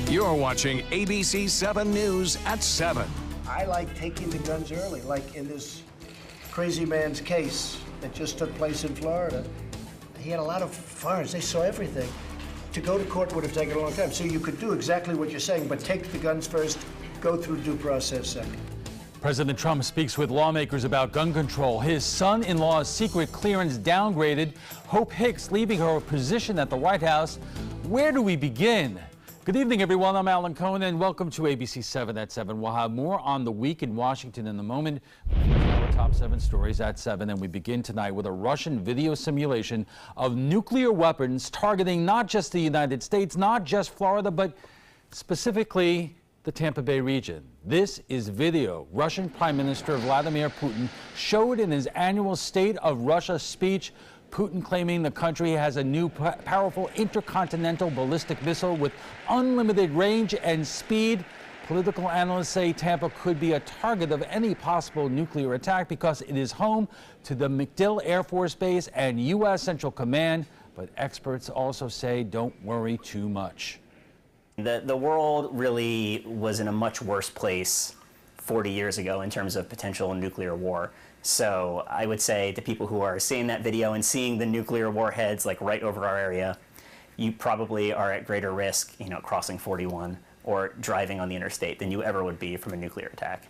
You're watching ABC7 News at 7. I like taking the guns early, like in this crazy man's case that just took place in Florida. He had a lot of firearms. They saw everything. To go to court would have taken a long time. So you could do exactly what you're saying, but take the guns first, go through due process second. President Trump speaks with lawmakers about gun control. His son-in-law's secret clearance downgraded. Hope Hicks leaving her position at the White House. Where do we begin? Good evening, everyone. I'm Alan Cohen, and welcome to ABC7 at 7. We'll have more on the week in Washington in a moment. Our top 7 stories at 7, and we begin tonight with a Russian video simulation of nuclear weapons targeting not just the United States, not just Florida, but specifically the Tampa Bay region. This is video Russian Prime Minister Vladimir Putin showed in his annual State of Russia speech. Putin claiming the country has a new powerful intercontinental ballistic missile with unlimited range and speed. Political analysts say Tampa could be a target of any possible nuclear attack because it is home to the MacDill Air Force Base and U.S. Central Command. But experts also say don't worry too much. The world really was in a much worse place 40 years ago in terms of potential nuclear war. So I would say to people who are seeing that video and seeing the nuclear warheads like right over our area, you probably are at greater risk, crossing 41 or driving on the interstate than you ever would be from a nuclear attack.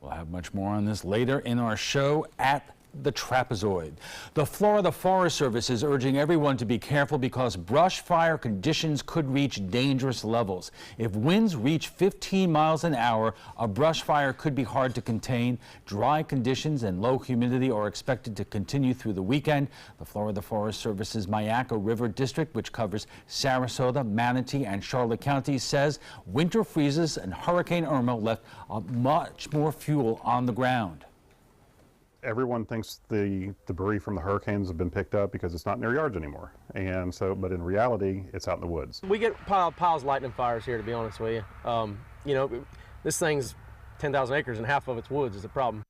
We'll have much more on this later in our show at the trapezoid. The Florida Forest Service is urging everyone to be careful because brush fire conditions could reach dangerous levels. If winds reach 15 miles an hour, a brush fire could be hard to contain. Dry conditions and low humidity are expected to continue through the weekend. The Florida Forest Service's Mayaca River District, which covers Sarasota, Manatee, and Charlotte counties, says winter freezes and Hurricane Irma left much more fuel on the ground. Everyone thinks the debris from the hurricanes have been picked up because it's not in their yards anymore. And so, but in reality, it's out in the woods. We get piles of lightning fires here, to be honest with you. This thing's 10,000 acres and half of it's woods is the problem.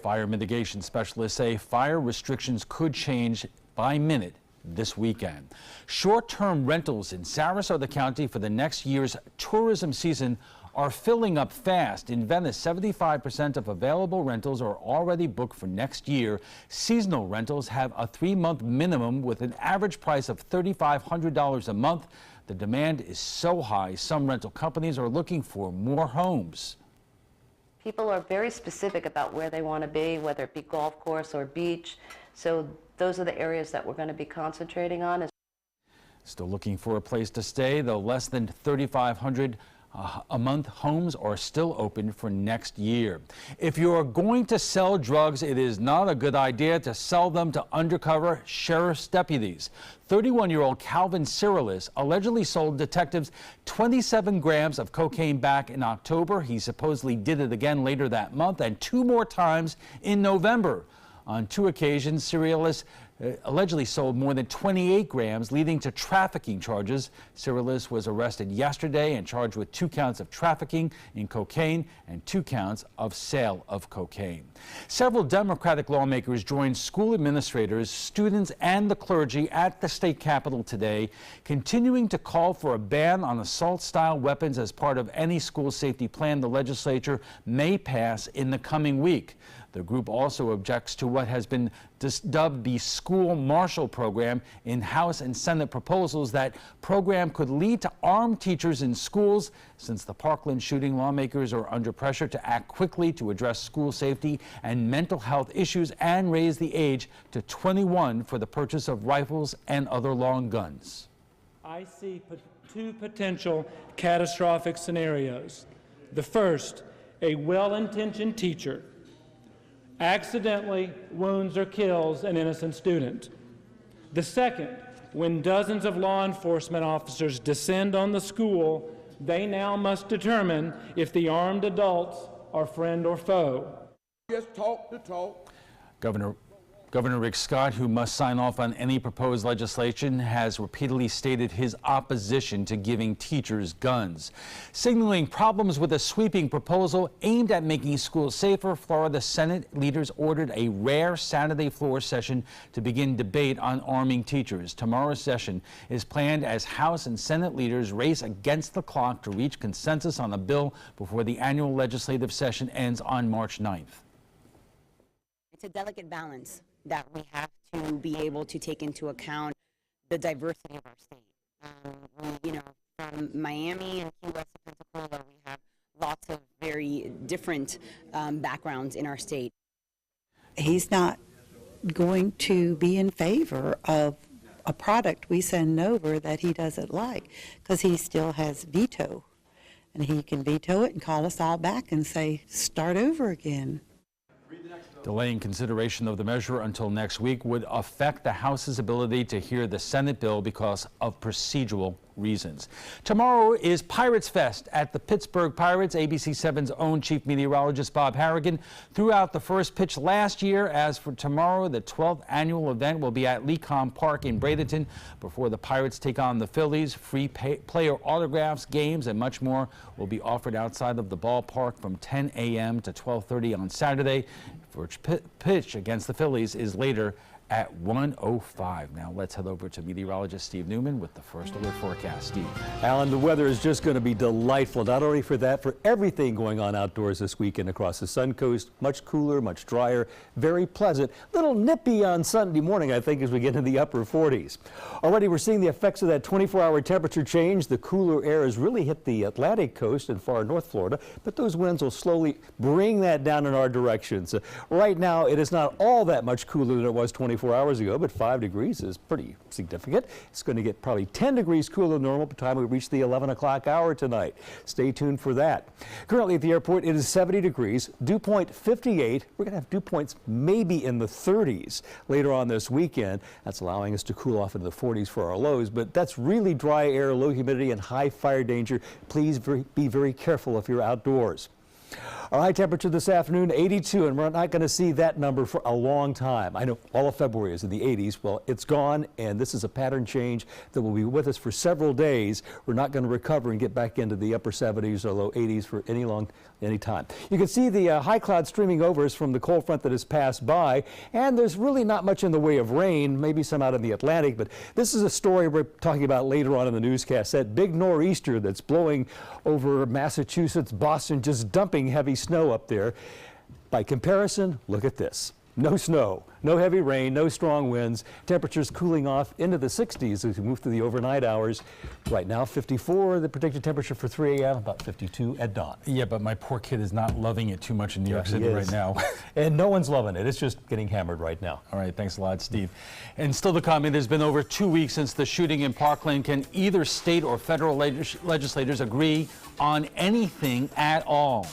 Fire mitigation specialists say fire restrictions could change by minute this weekend. Short-term rentals in Sarasota County for the next year's tourism season are filling up fast. In Venice, 75% of available rentals are already booked for next year. Seasonal rentals have a 3-month minimum with an average price of $3,500 a month. The demand is so high, some rental companies are looking for more homes. People are very specific about where they want to be, whether it be golf course or beach. So those are the areas that we're going to be concentrating on. Still looking for a place to stay, though less than 3,500 a month homes are still open for next year. If you're going to sell drugs, it is not a good idea to sell them to undercover sheriff's deputies. 31-year-old Calvin Cyrilis allegedly sold detectives 27 grams of cocaine back in October. He supposedly did it again later that month and 2 more times in November. On 2 occasions, Cyrilis allegedly sold more than 28 grams, leading to trafficking charges. Cyrilis was arrested yesterday and charged with 2 counts of trafficking in cocaine and 2 counts of sale of cocaine. Several Democratic lawmakers joined school administrators, students, and the clergy at the state capitol today, continuing to call for a ban on assault-style weapons as part of any school safety plan the legislature may pass in the coming week. The group also objects to what has been dubbed the School Marshal Program in House and Senate proposals. That program could lead to armed teachers in schools. Since the Parkland shooting, lawmakers are under pressure to act quickly to address school safety and mental health issues and raise the age to 21 for the purchase of rifles and other long guns. I see 2 potential catastrophic scenarios. The first, a well-intentioned teacher accidentally wounds or kills an innocent student. The second, when dozens of law enforcement officers descend on the school, they now must determine if the armed adults are friend or foe. Just talk the talk. Governor Governor Rick Scott, who must sign off on any proposed legislation, has repeatedly stated his opposition to giving teachers guns. Signaling problems with a sweeping proposal aimed at making schools safer, Florida Senate leaders ordered a rare Saturday floor session to begin debate on arming teachers. Tomorrow's session is planned as House and Senate leaders race against the clock to reach consensus on a bill before the annual legislative session ends on March 9th. It's a delicate balance that we have to be able to take into account the diversity of our state. From Miami and Key West to Pensacola, we have lots of very different backgrounds in our state. He's not going to be in favor of a product we send over that he doesn't like, because he still has veto. And he can veto it and call us all back and say, start over again. Delaying consideration of the measure until next week would affect the House's ability to hear the Senate bill because of procedural reasons. Tomorrow is Pirates Fest at the Pittsburgh Pirates. ABC7's own chief meteorologist Bob Harrigan threw out the first pitch last year. As for tomorrow, the 12th annual event will be at Lecom Park in Bradenton before the Pirates take on the Phillies. Free player autographs, games, and much more will be offered outside of the ballpark from 10 a.m. to 12:30 on Saturday. First pitch against the Phillies is later at 1:05. Now let's head over to meteorologist Steve Newman with the first alert forecast. Steve. Alan, the weather is just going to be delightful, not only for that, for everything going on outdoors this weekend across the Sun Coast. Much cooler, much drier, very pleasant. Little nippy on Sunday morning, I think, as we get into the upper 40s. Already we're seeing the effects of that 24-hour temperature change. The cooler air has really hit the Atlantic coast and far North Florida, but those winds will slowly bring that down in our direction. So right now, it is not all that much cooler than it was 24 hours ago, but 5 degrees is pretty significant. It's going to get probably 10 degrees cooler than normal by the time we reach the 11 o'clock hour tonight. Stay tuned for that. Currently at the airport, it is 70 degrees, dew point 58. We're going to have dew points maybe in the 30s later on this weekend. That's allowing us to cool off into the 40s for our lows, but that's really dry air, low humidity, and high fire danger. Please be very careful if you're outdoors. Our high temperature this afternoon, 82, and we're not going to see that number for a long time. I know all of February is in the 80s. Well, it's gone, and this is a pattern change that will be with us for several days. We're not going to recover and get back into the upper 70s or low 80s for any time. You can see the high cloud streaming over us from the cold front that has passed by, and there's really not much in the way of rain, maybe some out in the Atlantic, but this is a story we're talking about later on in the newscast. That big nor'easter that's blowing over Massachusetts, Boston, just dumping heavy snow up there. By comparison, look at this. No snow, no heavy rain, no strong winds. Temperatures cooling off into the 60s as we move through the overnight hours. Right now, 54, the predicted temperature for 3 a.m., about 52 at dawn. Yeah, but my poor kid is not loving it too much in New York City right now. And no one's loving it. It's just getting hammered right now. All right, thanks a lot, Steve. And still to come, it has been over 2 weeks since the shooting in Parkland. Can either state or federal legislators agree on anything at all?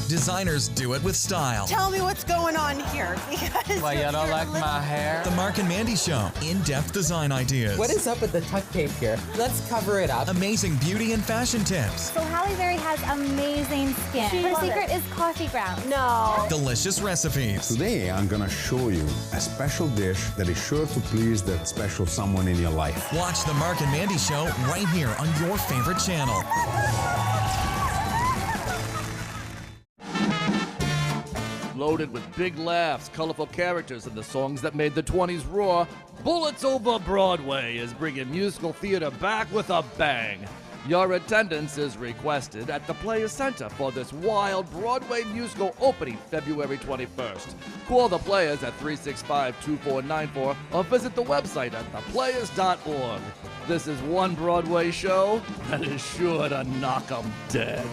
Designers do it with style. Tell me what's going on here. Why, you don't like my hair? The Mark and Mandy Show. In-depth design ideas. What is up with the tuck tape here? Let's cover it up. Amazing beauty and fashion tips. So Halle Berry has amazing skin. Her secret is coffee grounds. No. Delicious recipes. Today, I'm gonna show you a special dish that is sure to please that special someone in your life. Watch The Mark and Mandy Show right here on your favorite channel. Loaded with big laughs, colorful characters, and the songs that made the 20s roar, Bullets Over Broadway is bringing musical theater back with a bang. Your attendance is requested at the Players Center for this wild Broadway musical opening February 21st. Call the Players at 365-2494 or visit the website at theplayers.org. This is one Broadway show that is sure to knock 'em dead.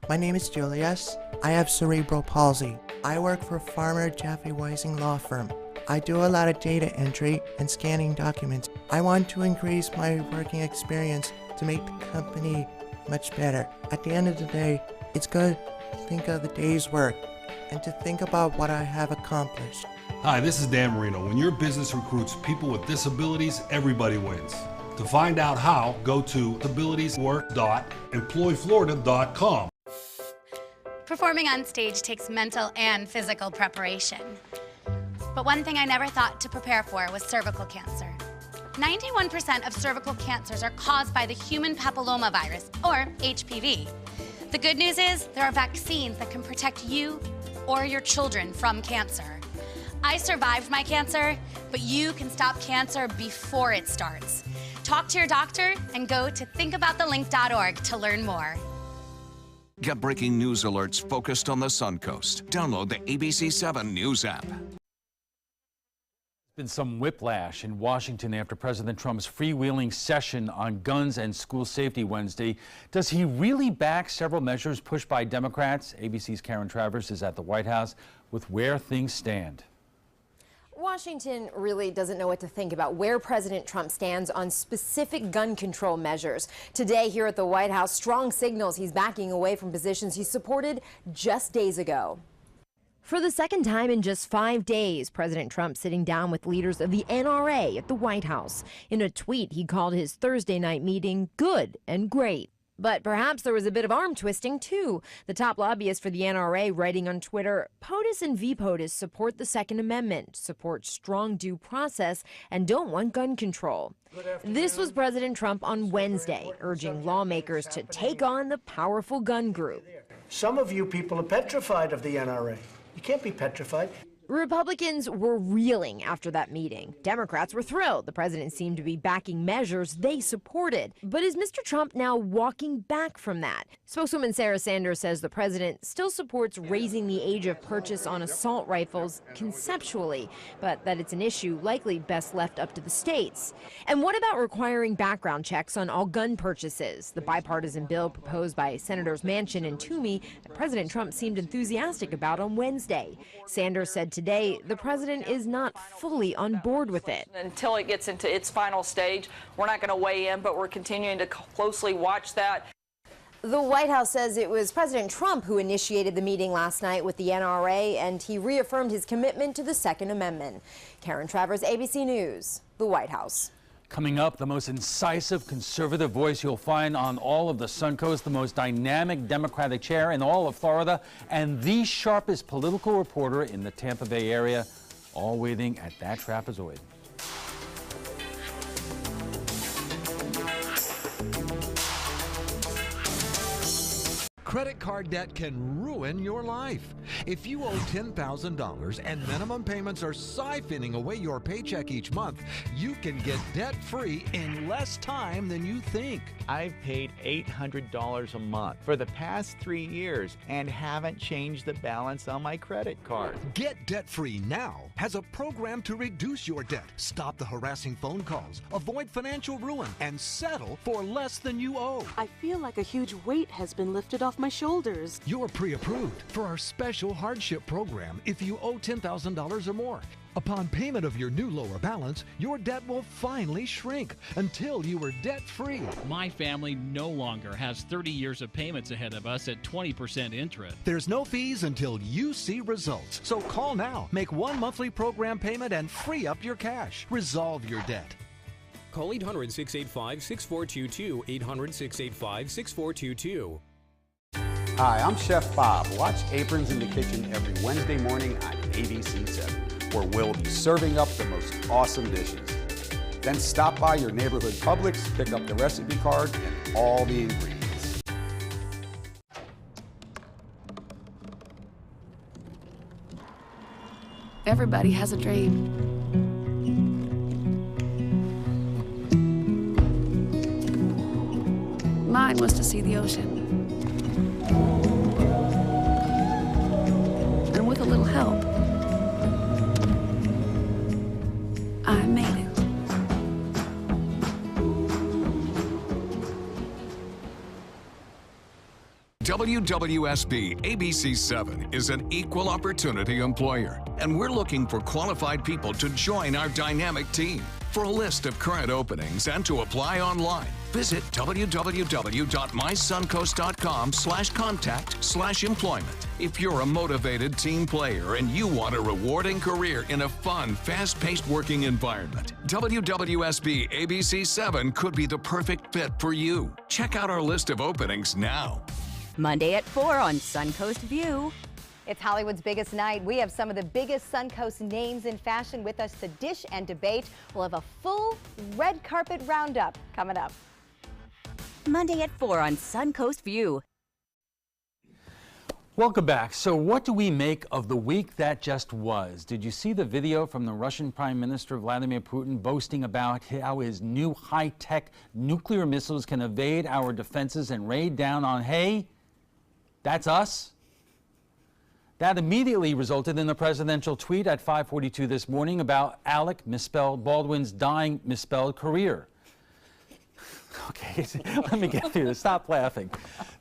My name is Julius. I have cerebral palsy. I work for Farmer Jeffrey Weising Law Firm. I do a lot of data entry and scanning documents. I want to increase my working experience to make the company much better. At the end of the day, it's good to think of the day's work and to think about what I have accomplished. Hi, this is Dan Marino. When your business recruits people with disabilities, everybody wins. To find out how, go to abilitieswork.employflorida.com. Performing on stage takes mental and physical preparation. But one thing I never thought to prepare for was cervical cancer. 91% of cervical cancers are caused by the human papillomavirus, or HPV. The good news is there are vaccines that can protect you or your children from cancer. I survived my cancer, but you can stop cancer before it starts. Talk to your doctor and go to thinkaboutthelink.org to learn more. Get breaking news alerts focused on the Suncoast. Download the ABC7 News app. Been some whiplash in Washington after President Trump's freewheeling session on guns and school safety Wednesday. Does he really back several measures pushed by Democrats? ABC's Karen Travers is at the White House with where things stand. Washington really doesn't know what to think about where President Trump stands on specific gun control measures. Today here at the White House, strong signals he's backing away from positions he supported just days ago. For the second time in just 5 days, President Trump sitting down with leaders of the NRA at the White House. In a tweet, he called his Thursday night meeting good and great. But perhaps there was a bit of arm twisting, too. The top lobbyist for the NRA writing on Twitter, POTUS and VPOTUS support the Second Amendment, support strong due process, and don't want gun control. This was President Trump on Wednesday, urging lawmakers to take on the powerful gun group. Some of you people are petrified of the NRA. You can't be petrified. Republicans were reeling after that meeting. Democrats were thrilled. The president seemed to be backing measures they supported. But is Mr. Trump now walking back from that? Spokeswoman Sarah Sanders says the president still supports raising the age of purchase on assault rifles conceptually, but that it's an issue likely best left up to the states. And what about requiring background checks on all gun purchases? The bipartisan bill proposed by Senators Manchin and Toomey that President Trump seemed enthusiastic about on Wednesday. Sanders said today the president is not fully on board with it. Until it gets into its final stage, we're not going to weigh in, but we're continuing to closely watch that. The White House says it was President Trump who initiated the meeting last night with the NRA, and he reaffirmed his commitment to the Second Amendment. Karen Travers, ABC News, the White House. Coming up, the most incisive conservative voice you'll find on all of the Suncoast, the most dynamic Democratic chair in all of Florida, and the sharpest political reporter in the Tampa Bay area, all waiting at that trapezoid. Credit card debt can ruin your life. If you owe $10,000 and minimum payments are siphoning away your paycheck each month, you can get debt-free in less time than you think. I've paid $800 a month for the past 3 years and haven't changed the balance on my credit card. Get debt-free now has a program to reduce your debt, stop the harassing phone calls, avoid financial ruin, and settle for less than you owe. I feel like a huge weight has been lifted off my shoulders. You're pre-approved for our special hardship program if you owe $10,000 or more. Upon payment of your new lower balance, your debt will finally shrink until you are debt-free. My family no longer has 30 years of payments ahead of us at 20% interest. There's no fees until you see results. So call now, make one monthly program payment, and free up your cash. Resolve your debt. Call 800-685-6422, 800-685-6422. Hi, I'm Chef Bob. Watch Aprons in the Kitchen every Wednesday morning on ABC7, where we'll be serving up the most awesome dishes. Then stop by your neighborhood Publix, pick up the recipe card and all the ingredients. Everybody has a dream. Mine was to see the ocean. And with a little help, I made it. WWSB ABC7 is an equal opportunity employer, and we're looking for qualified people to join our dynamic team. For a list of current openings and to apply online, visit www.mysuncoast.com/contact/employment. If you're a motivated team player and you want a rewarding career in a fun, fast-paced working environment, WWSB ABC7 could be the perfect fit for you. Check out our list of openings now. Monday at 4 on Suncoast View. It's Hollywood's biggest night. We have some of the biggest Suncoast names in fashion with us to dish and debate. We'll have a full red carpet roundup coming up. Monday at 4 on Suncoast View. Welcome back. So what do we make of the week that just was? Did you see the video from the Russian Prime Minister Vladimir Putin boasting about how his new high-tech nuclear missiles can evade our defenses and raid down on, hey, that's us? That immediately resulted in a presidential tweet at 5:42 this morning about Alec, misspelled Baldwin's dying misspelled career. Okay, let me get through this. Stop laughing.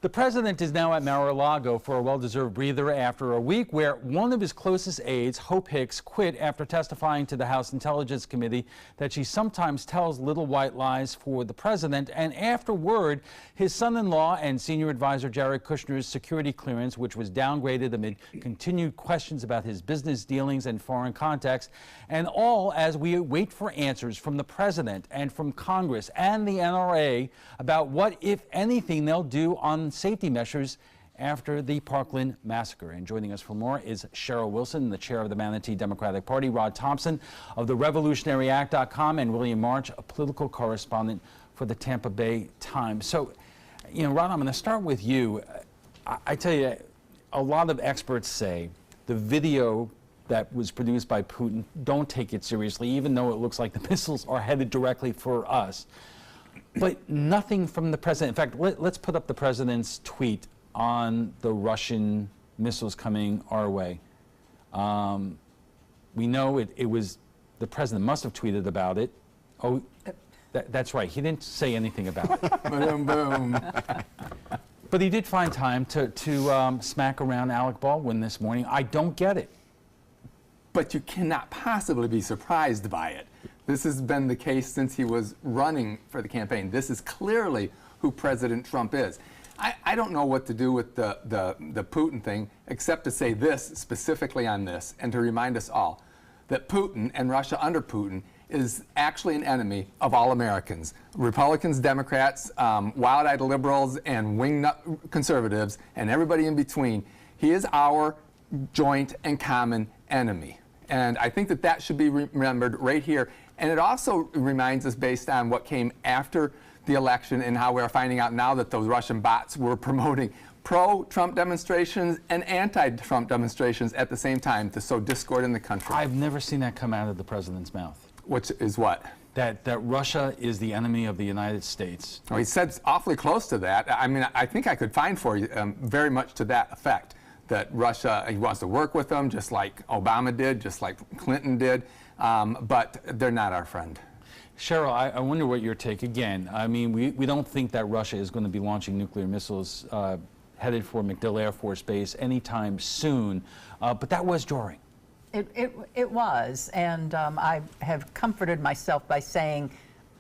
The president is now at Mar-a-Lago for a well-deserved breather after a week where one of his closest aides, Hope Hicks, quit after testifying to the House Intelligence Committee that she sometimes tells little white lies for the president. And afterward, his son-in-law and senior advisor Jared Kushner's security clearance, which was downgraded amid continued questions about his business dealings and foreign contacts, and all as we wait for answers from the president and from Congress and the NRA about what, if anything, they'll do on safety measures after the Parkland massacre. And joining us for more is Cheryl Wilson, the chair of the Manatee Democratic Party, Rod Thompson of the RevolutionaryAct.com, and William March, a political correspondent for the Tampa Bay Times. So, you know, Rod, I'm going to start with you. I tell you, a lot of experts say the video that was produced by Putin, don't take it seriously, even though it looks like the missiles are headed directly for us. But nothing from the president. In fact, let's put up the president's tweet on the Russian missiles coming our way. We know it was, the president must have tweeted about it. Oh, that's right. He didn't say anything about it. Boom, boom. But he did find time to smack around Alec Baldwin this morning. I don't get it. But you cannot possibly be surprised by it. This has been the case since he was running for the campaign. This is clearly who President Trump is. I don't know what to do with the Putin thing, except to say this specifically on this, and to remind us all that Putin and Russia under Putin is actually an enemy of all Americans. Republicans, Democrats, wild-eyed liberals, and wing-nut conservatives, and everybody in between. He is our joint and common enemy. And I think that that should be remembered right here. And it also reminds us, based on what came after the election and how we're finding out now that those Russian bots were promoting pro-Trump demonstrations and anti-Trump demonstrations at the same time to sow discord in the country. I've never seen that come out of the president's mouth. Which is what? That Russia is the enemy of the United States. Well, he said awfully close to that. I mean, I think I could find for you very much to that effect. That Russia, he wants to work with them, just like Obama did, just like Clinton did, but they're not our friend. Cheryl, I wonder what your take, again, I mean, we don't think that Russia is going to be launching nuclear missiles headed for MacDill Air Force Base anytime soon, but that was jarring. It was, and I have comforted myself by saying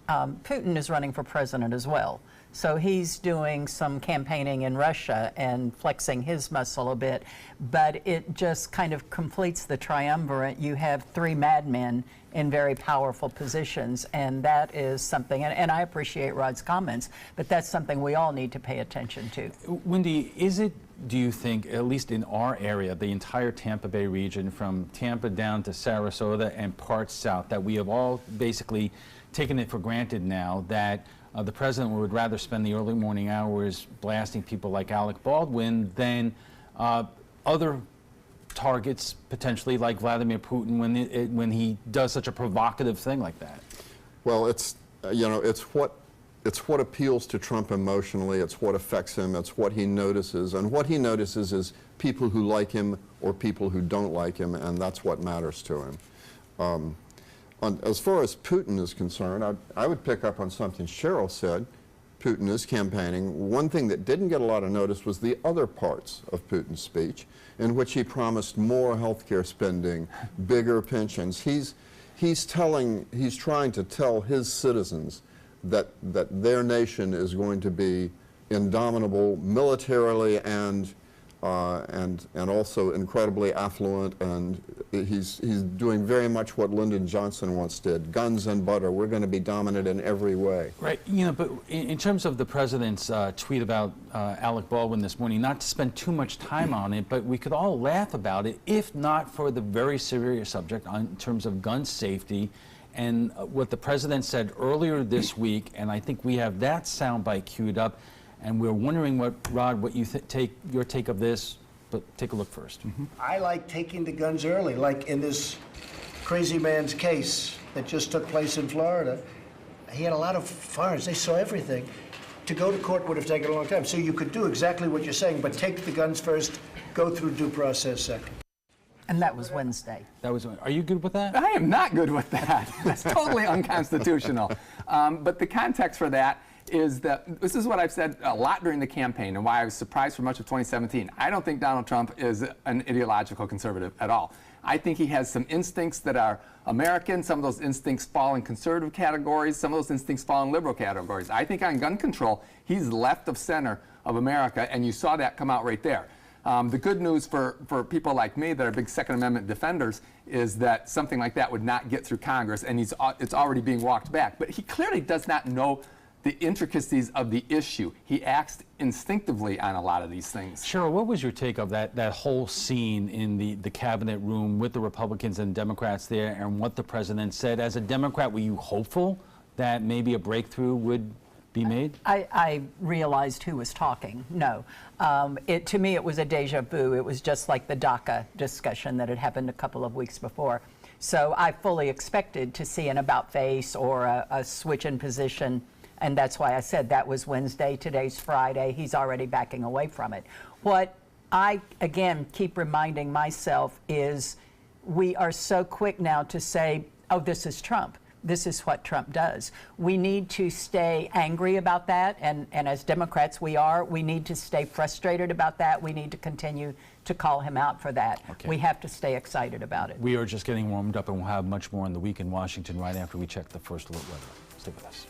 Putin is running for president as well. So he's doing some campaigning in Russia and flexing his muscle a bit, but it just kind of completes the triumvirate. You have three madmen in very powerful positions, and that is something, and I appreciate Rod's comments, but that's something we all need to pay attention to. Wendy, is it, do you think, at least in our area, the entire Tampa Bay region, from Tampa down to Sarasota and parts south, that we have all basically taken it for granted now that the president would rather spend the early morning hours blasting people like Alec Baldwin than other targets, potentially like Vladimir Putin, when he does such a provocative thing like that? Well, it's it's what appeals to Trump emotionally. It's what affects him. It's what he notices, and what he notices is people who like him or people who don't like him, and that's what matters to him. As far as Putin is concerned, I would pick up on something Cheryl said. Putin is campaigning, one thing that didn't get a lot of notice was the other parts of Putin's speech, in which he promised more health care spending, bigger pensions. He's trying to tell his citizens that their nation is going to be indomitable militarily and also incredibly affluent, and he's doing very much what Lyndon Johnson once did: guns and butter. We're going to be dominant in every way. Right. But in terms of the president's tweet about Alec Baldwin this morning, not to spend too much time on it, but we could all laugh about it if not for the very serious subject in terms of gun safety and what the president said earlier this week. And I think we have that soundbite queued up. And we're wondering what you your take of this, but take a look first. I like taking the guns early, like in this crazy man's case that just took place in Florida. He had a lot of firearms. They saw everything. To go to court would have taken a long time. So you could do exactly what you're saying, but take the guns first, go through due process second. And that was Wednesday. Are you good with that? I am not good with that. That's totally unconstitutional. But the context for that is that this is what I've said a lot during the campaign and why I was surprised for much of 2017. I don't think Donald Trump is an ideological conservative at all. I think he has some instincts that are American. Some of those instincts fall in conservative categories. Some of those instincts fall in liberal categories. I think on gun control, he's left of center of America, and you saw that come out right there. The good news for people like me that are big Second Amendment defenders is that something like that would not get through Congress, and it's already being walked back. But he clearly does not know the intricacies of the issue. He acts instinctively on a lot of these things. Cheryl, what was your take of that whole scene in the cabinet room with the Republicans and Democrats there, and what the president said? As a Democrat, were you hopeful that maybe a breakthrough would be made? I realized who was talking. No. To me, it was a deja vu. It was just like the DACA discussion that had happened a couple of weeks before. So I fully expected to see an about face or a switch in position. And that's why I said that was Wednesday. Today's Friday. He's already backing away from it. What I, again, keep reminding myself is we are so quick now to say, oh, this is Trump. This is what Trump does. We need to stay angry about that. And as Democrats, we need to stay frustrated about that. We need to continue to call him out for that. Okay. We have to stay excited about it. We are just getting warmed up, and we'll have much more in the week in Washington right after we check the first alert weather. Stay with us.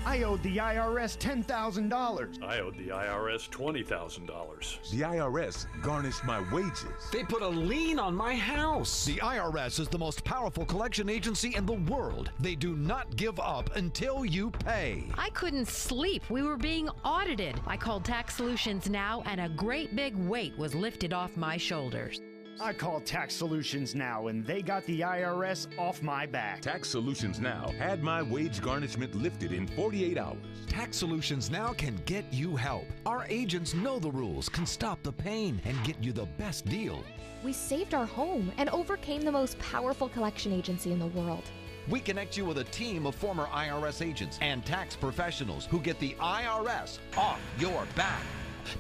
I owed the IRS $10,000. I owed the IRS $20,000. The IRS garnished my wages. They put a lien on my house. The IRS is the most powerful collection agency in the world. They do not give up until you pay. I couldn't sleep. We were being audited. I called Tax Solutions Now, and a great big weight was lifted off my shoulders. I called Tax Solutions Now, and they got the IRS off my back. Tax Solutions Now had my wage garnishment lifted in 48 hours. Tax Solutions Now can get you help. Our agents know the rules, can stop the pain, and get you the best deal. We saved our home and overcame the most powerful collection agency in the world. We connect you with a team of former IRS agents and tax professionals who get the IRS off your back.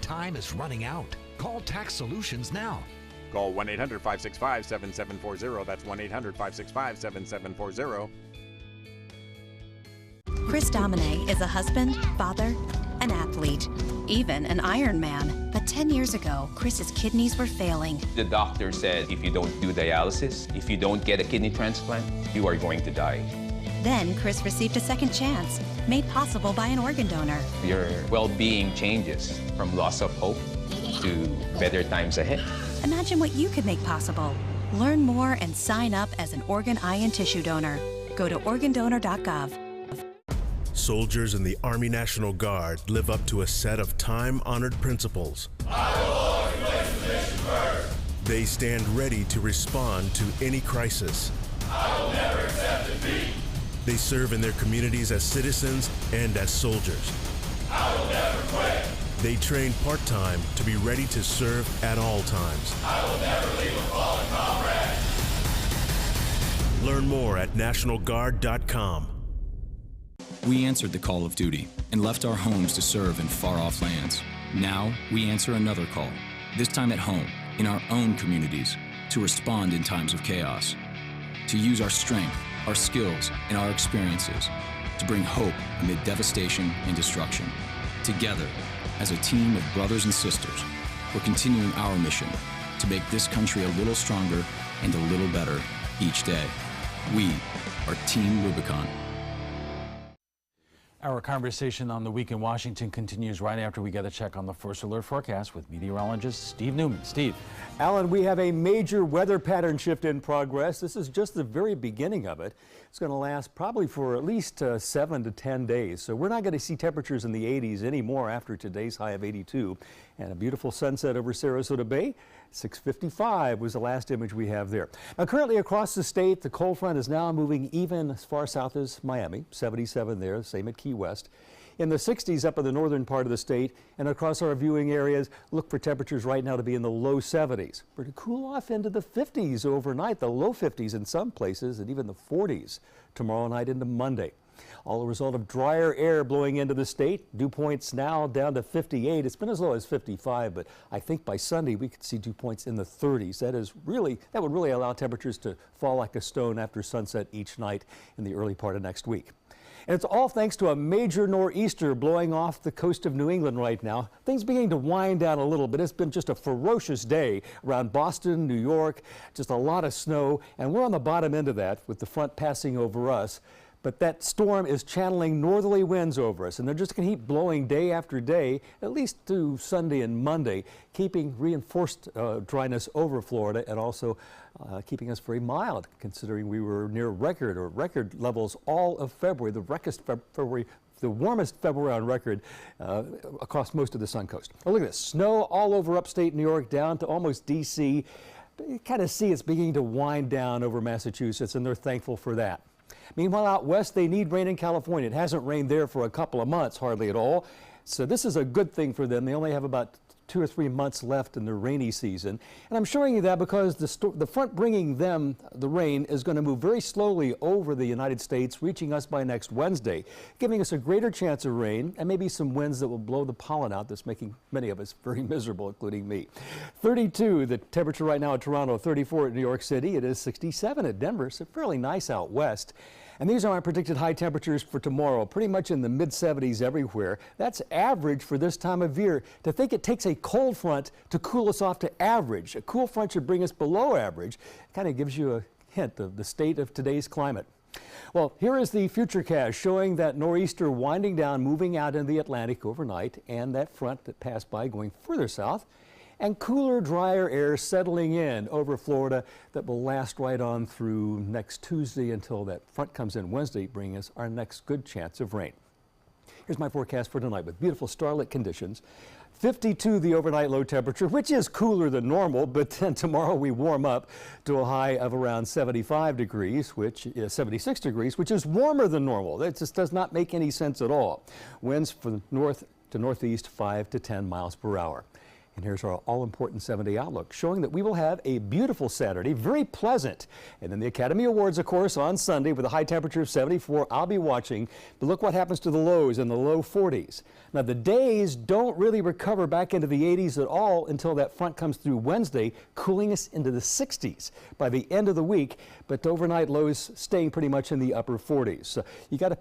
Time is running out. Call Tax Solutions now. Call 1-800-565-7740. That's 1-800-565-7740. Chris Domine is a husband, father, an athlete, even an Ironman. But 10 years ago, Chris's kidneys were failing. The doctor said if you don't do dialysis, if you don't get a kidney transplant, you are going to die. Then Chris received a second chance, made possible by an organ donor. Your well-being changes from loss of hope to better times ahead. Imagine what you could make possible. Learn more and sign up as an organ, eye, and tissue donor. Go to organdonor.gov. Soldiers in the Army National Guard live up to a set of time-honored principles. I will always place the mission first. They stand ready to respond to any crisis. I will never accept defeat. They serve in their communities as citizens and as soldiers. I will never quit. They train part-time to be ready to serve at all times. I will never leave a fallen comrade. Learn more at NationalGuard.com. We answered the call of duty and left our homes to serve in far-off lands. Now we answer another call, this time at home, in our own communities, to respond in times of chaos. To use our strength, our skills, and our experiences to bring hope amid devastation and destruction. Together, as a team of brothers and sisters, we're continuing our mission to make this country a little stronger and a little better each day. We are Team Rubicon. Our conversation on the week in Washington continues right after we get a check on the first alert forecast with meteorologist Steve Newman. Steve. Alan, we have a major weather pattern shift in progress. This is just the very beginning of it. It's going to last probably for at least 7 to 10 days. So we're not going to see temperatures in the 80s anymore after today's high of 82. And a beautiful sunset over Sarasota Bay. 6:55 was the last image we have there. Now, currently across the state, the cold front is now moving even as far south as Miami, 77 there, same at Key West. In the 60s up in the northern part of the state, and across our viewing areas, look for temperatures right now to be in the low 70s. We're to cool off into the 50s overnight, the low 50s in some places, and even the 40s tomorrow night into Monday. All a result of drier air blowing into the state. Dew points now down to 58. It's been as low as 55, but I think by Sunday we could see dew points in the 30s. That would really allow temperatures to fall like a stone after sunset each night in the early part of next week. And it's all thanks to a major nor'easter blowing off the coast of New England right now. Things beginning to wind down a little bit. It's been just a ferocious day around Boston, New York, just a lot of snow, and we're on the bottom end of that with the front passing over us. But that storm is channeling northerly winds over us, and they're just going to keep blowing day after day, at least through Sunday and Monday, keeping reinforced dryness over Florida and also keeping us very mild, considering we were near record levels all of February, the warmest February on record across most of the Sun Coast. Oh, look at this, snow all over upstate New York down to almost D.C. You kind of see it's beginning to wind down over Massachusetts, and they're thankful for that. Meanwhile, out west, they need rain in California. It hasn't rained there for a couple of months, hardly at all. So this is a good thing for them. They only have about 2 or 3 months left in the rainy season. And I'm showing you that because the front bringing them the rain is going to move very slowly over the United States, reaching us by next Wednesday, giving us a greater chance of rain and maybe some winds that will blow the pollen out that's making many of us very miserable, including me. 32, the temperature right now at Toronto, 34 at New York City. It is 67 at Denver, so fairly nice out west. And these are our predicted high temperatures for tomorrow, pretty much in the mid-70s everywhere. That's average for this time of year. To think it takes a cold front to cool us off to average. A cool front should bring us below average. Kind of gives you a hint of the state of today's climate. Well, here is the futurecast showing that nor'easter winding down, moving out into the Atlantic overnight, and that front that passed by going further south, and cooler, drier air settling in over Florida that will last right on through next Tuesday until that front comes in Wednesday, bringing us our next good chance of rain. Here's my forecast for tonight with beautiful starlit conditions. 52 the overnight low temperature, which is cooler than normal, but then tomorrow we warm up to a high of around 75 degrees, which is 76 degrees, which is warmer than normal. That just does not make any sense at all. Winds from north to northeast 5 to 10 miles per hour. And here's our all-important 7-day outlook, showing that we will have a beautiful Saturday, very pleasant. And then the Academy Awards, of course, on Sunday with a high temperature of 74. I'll be watching. But look what happens to the lows in the low 40s. Now, the days don't really recover back into the 80s at all until that front comes through Wednesday, cooling us into the 60s by the end of the week. But overnight lows staying pretty much in the upper 40s. So you got to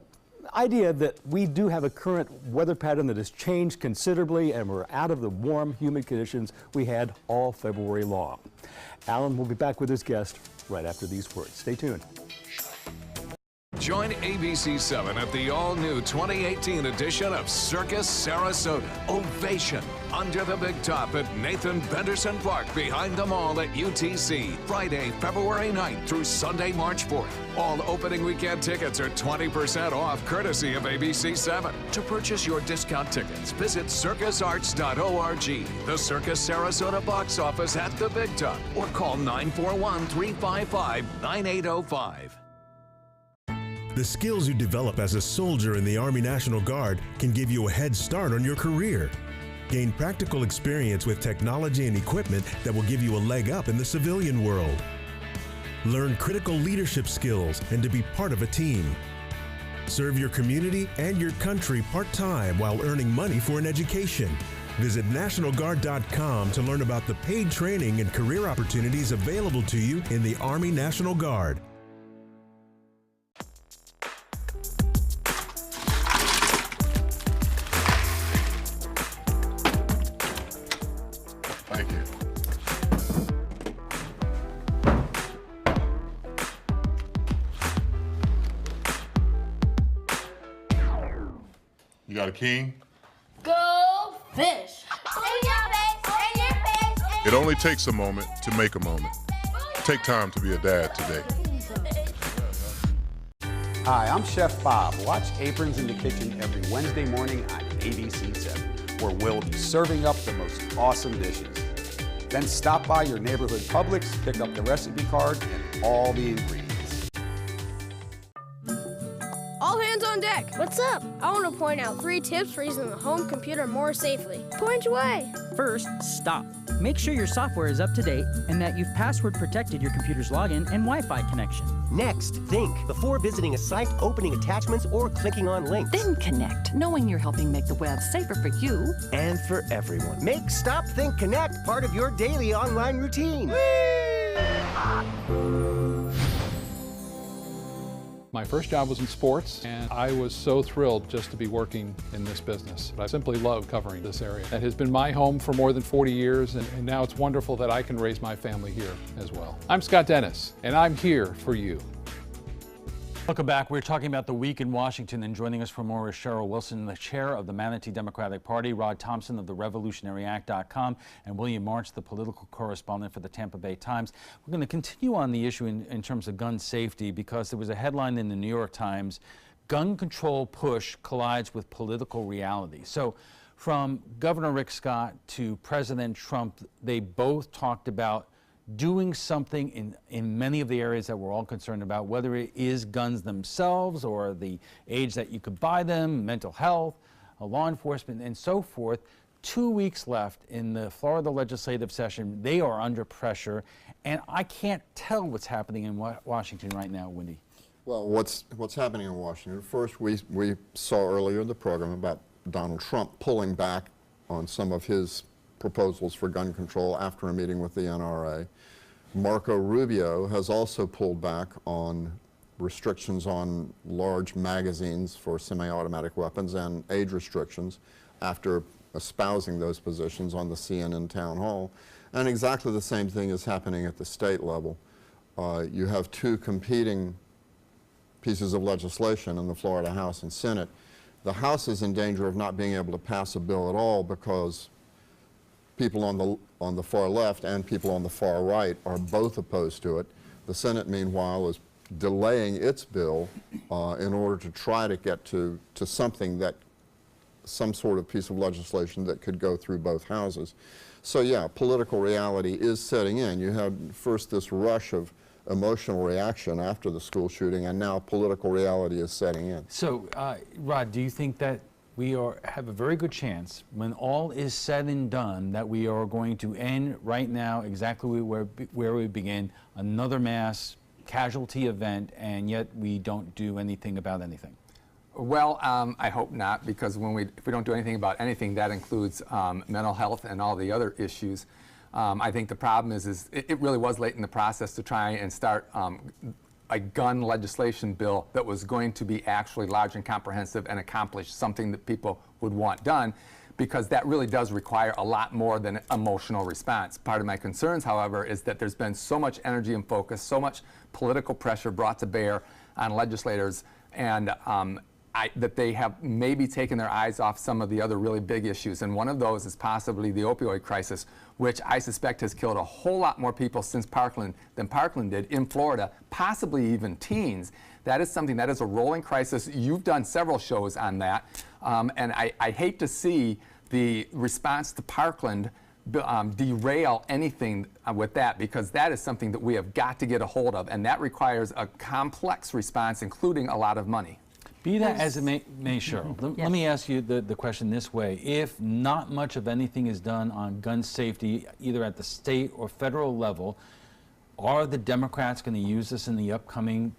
idea that we do have a current weather pattern that has changed considerably, and we're out of the warm, humid conditions we had all February long. Alan will be back with his guest right after these words. Stay tuned. Join ABC7 at the all-new 2018 edition of Circus Sarasota. Ovation under the big top at Nathan Benderson Park behind the mall at UTC. Friday, February 9th through Sunday, March 4th. All opening weekend tickets are 20% off, courtesy of ABC7. To purchase your discount tickets, visit circusarts.org, the Circus Sarasota box office at the Big Top, or call 941-355-9805. The skills you develop as a soldier in the Army National Guard can give you a head start on your career. Gain practical experience with technology and equipment that will give you a leg up in the civilian world. Learn critical leadership skills and to be part of a team. Serve your community and your country part-time while earning money for an education. Visit NationalGuard.com to learn about the paid training and career opportunities available to you in the Army National Guard. Take care. You got a king? Go fish! It only takes a moment to make a moment. Take time to be a dad today. Hi, I'm Chef Bob. Watch Aprons in the Kitchen every Wednesday morning on ABC7, where we'll be serving up the most awesome dishes. Then stop by your neighborhood Publix, pick up the recipe card and all the ingredients. All hands on deck. What's up? I want to point out 3 tips for using the home computer more safely. Point away. First, stop. Make sure your software is up to date and that you've password protected your computer's login and Wi-Fi connection. Next, think before visiting a site, opening attachments, or clicking on links. Then connect, knowing you're helping make the web safer for you and for everyone. Make Stop, Think, Connect part of your daily online routine. My first job was in sports, and I was so thrilled just to be working in this business. I simply love covering this area. It has been my home for more than 40 years, and now it's wonderful that I can raise my family here as well. I'm Scott Dennis, and I'm here for you. Welcome back. We're talking about the week in Washington, and joining us for more is Cheryl Wilson, the chair of the Manatee Democratic Party, Rod Thompson of the RevolutionaryAct.com, and William March, the political correspondent for the Tampa Bay Times. We're going to continue on the issue in terms of gun safety, because there was a headline in the New York Times, gun control push collides with political reality. So from Governor Rick Scott to President Trump, they both talked about doing something in many of the areas that we're all concerned about, whether it is guns themselves or the age that you could buy them, mental health, law enforcement, and so forth. 2 weeks left in the Florida legislative session. They are under pressure, and I can't tell what's happening in Washington right now, Wendy. Well, what's happening in Washington? First, we saw earlier in the program about Donald Trump pulling back on some of his proposals for gun control after a meeting with the NRA. Marco Rubio has also pulled back on restrictions on large magazines for semi-automatic weapons and age restrictions after espousing those positions on the CNN town hall. And exactly the same thing is happening at the state level. You have 2 competing pieces of legislation in the Florida House and Senate. The House is in danger of not being able to pass a bill at all because people on the far left and people on the far right are both opposed to it. The Senate, meanwhile, is delaying its bill in order to try to get to some sort of piece of legislation that could go through both houses. So yeah, political reality is setting in. You had first this rush of emotional reaction after the school shooting, and now political reality is setting in. So, Rod, do you think that we have a very good chance, when all is said and done, that we are going to end right now exactly where we begin, another mass casualty event, and yet we don't do anything about anything? Well, I hope not, because if we don't do anything about anything, that includes mental health and all the other issues. I think the problem is it really was late in the process to try and start a gun legislation bill that was going to be actually large and comprehensive and accomplish something that people would want done, because that really does require a lot more than emotional response. Part of my concerns, however, is that there's been so much energy and focus, so much political pressure brought to bear on legislators, and that they have maybe taken their eyes off some of the other really big issues. And one of those is possibly the opioid crisis, which I suspect has killed a whole lot more people since Parkland than Parkland did in Florida, possibly even teens. That is something that is a rolling crisis. You've done several shows on that. And I hate to see the response to Parkland derail anything with that, because that is something that we have got to get a hold of, and that requires a complex response, including a lot of money. Be that as it may, Cheryl, let me ask you the question this way. If not much of anything is done on gun safety, either at the state or federal level, are the Democrats going to use this in the upcoming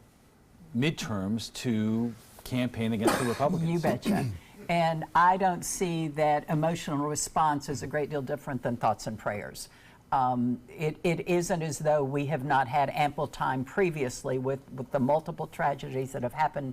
midterms to campaign against the Republicans? You betcha. And I don't see that emotional response is a great deal different than thoughts and prayers. It isn't as though we have not had ample time previously with the multiple tragedies that have happened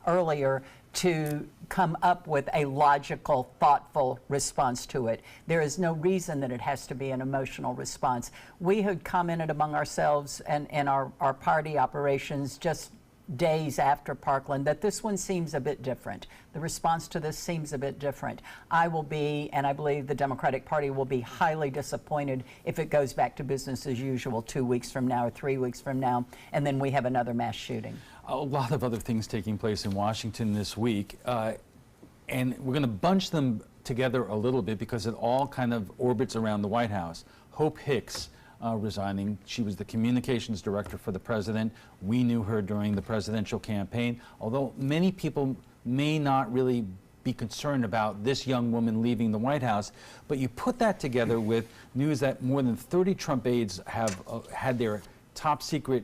earlier to come up with a logical, thoughtful response to it. There is no reason that it has to be an emotional response. We had commented among ourselves and in our party operations just days after Parkland that this one seems a bit different. The response to this seems a bit different. I will be, and I believe the Democratic Party will be, highly disappointed if it goes back to business as usual 2 weeks from now or 3 weeks from now, and then we have another mass shooting. A lot of other things taking place in Washington this week, and we're going to bunch them together a little bit because it all kind of orbits around the White House. Hope Hicks resigning. She was the communications director for the president. We knew her during the presidential campaign, although many people may not really be concerned about this young woman leaving the White House. But you put that together with news that more than 30 Trump aides have had their top secret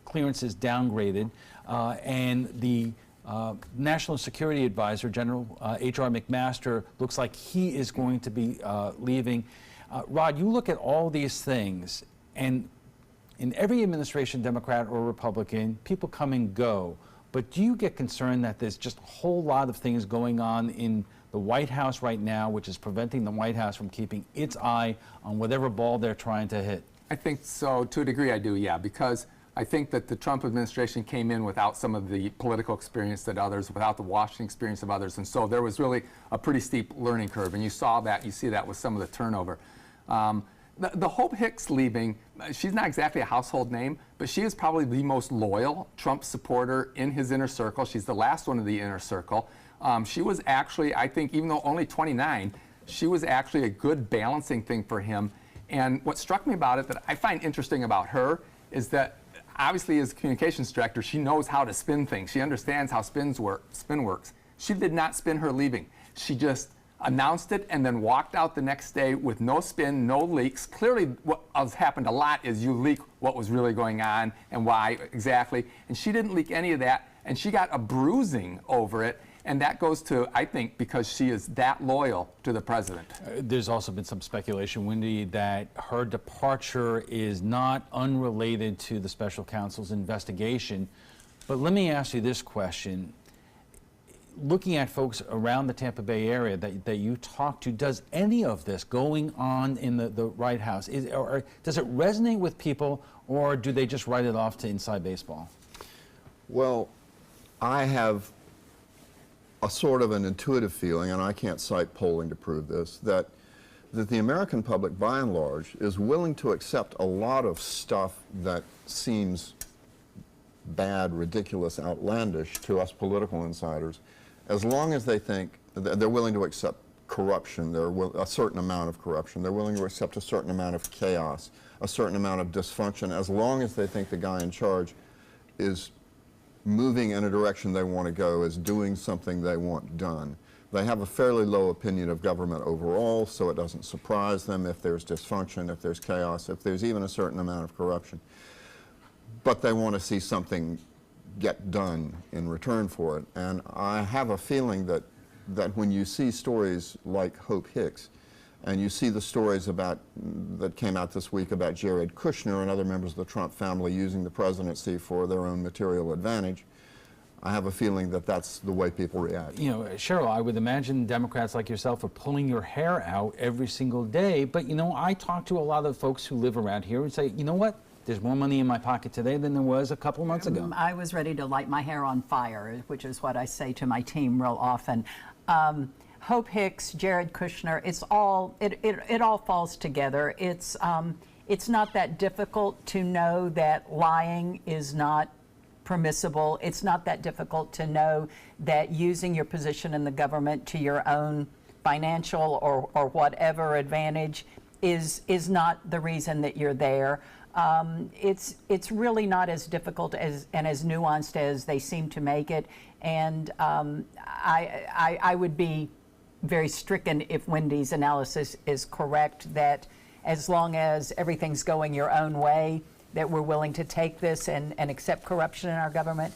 clearances downgraded, and the National Security Advisor, General H.R. McMaster, looks like he is going to be leaving. Rod, you look at all these things, and in every administration, Democrat or Republican, people come and go. But do you get concerned that there's just a whole lot of things going on in the White House right now, which is preventing the White House from keeping its eye on whatever ball they're trying to hit? I think so. To a degree, I do, yeah, because I think that the Trump administration came in without some of the political experience that others, without the Washington experience of others, and so there was really a pretty steep learning curve, and you saw that, you see that with some of the turnover. The Hope Hicks leaving, she's not exactly a household name, but she is probably the most loyal Trump supporter in his inner circle. She's the last one of the inner circle. She was actually, I think, even though only 29, she was actually a good balancing thing for him. And what struck me about it that I find interesting about her is that obviously as communications director, she knows how to spin things. She understands how spin works. She did not spin her leaving. She just announced it and then walked out the next day with no spin, no leaks. Clearly what has happened a lot is you leak what was really going on and why exactly. And she didn't leak any of that, and she got a bruising over it. And that goes to, I think, because she is that loyal to the president. There's also been some speculation, Wendy, that her departure is not unrelated to the special counsel's investigation. But let me ask you this question. Looking at folks around the Tampa Bay area that you talk to, does any of this going on in the White House, or does it resonate with people, or do they just write it off to inside baseball? Well, I have a sort of an intuitive feeling, and I can't cite polling to prove this, that the American public, by and large, is willing to accept a lot of stuff that seems bad, ridiculous, outlandish to us political insiders, as long as they think they're willing to accept corruption, a certain amount of corruption. They're willing to accept a certain amount of chaos, a certain amount of dysfunction, as long as they think the guy in charge is moving in a direction they want to go, is doing something they want done. They have a fairly low opinion of government overall, so it doesn't surprise them if there's dysfunction, if there's chaos, if there's even a certain amount of corruption. But they want to see something get done in return for it. And I have a feeling that when you see stories like Hope Hicks, and you see the stories that came out this week about Jared Kushner and other members of the Trump family using the presidency for their own material advantage, I have a feeling that that's the way people react. You know, Cheryl, I would imagine Democrats like yourself are pulling your hair out every single day, but you know, I talk to a lot of folks who live around here and say, you know what? There's more money in my pocket today than there was a couple of months ago. I was ready to light my hair on fire, which is what I say to my team real often. Hope Hicks, Jared Kushner, it all falls together. It's not that difficult to know that lying is not permissible. It's not that difficult to know that using your position in the government to your own financial or whatever advantage is not the reason that you're there. It's really not as difficult and as nuanced as they seem to make it. And I would be very stricken if Wendy's analysis is correct, that as long as everything's going your own way, that we're willing to take this and accept corruption in our government.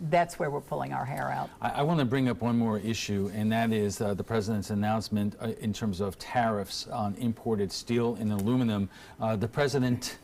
That's where we're pulling our hair out. I want to bring up one more issue, and that is the president's announcement in terms of tariffs on imported steel and aluminum. The president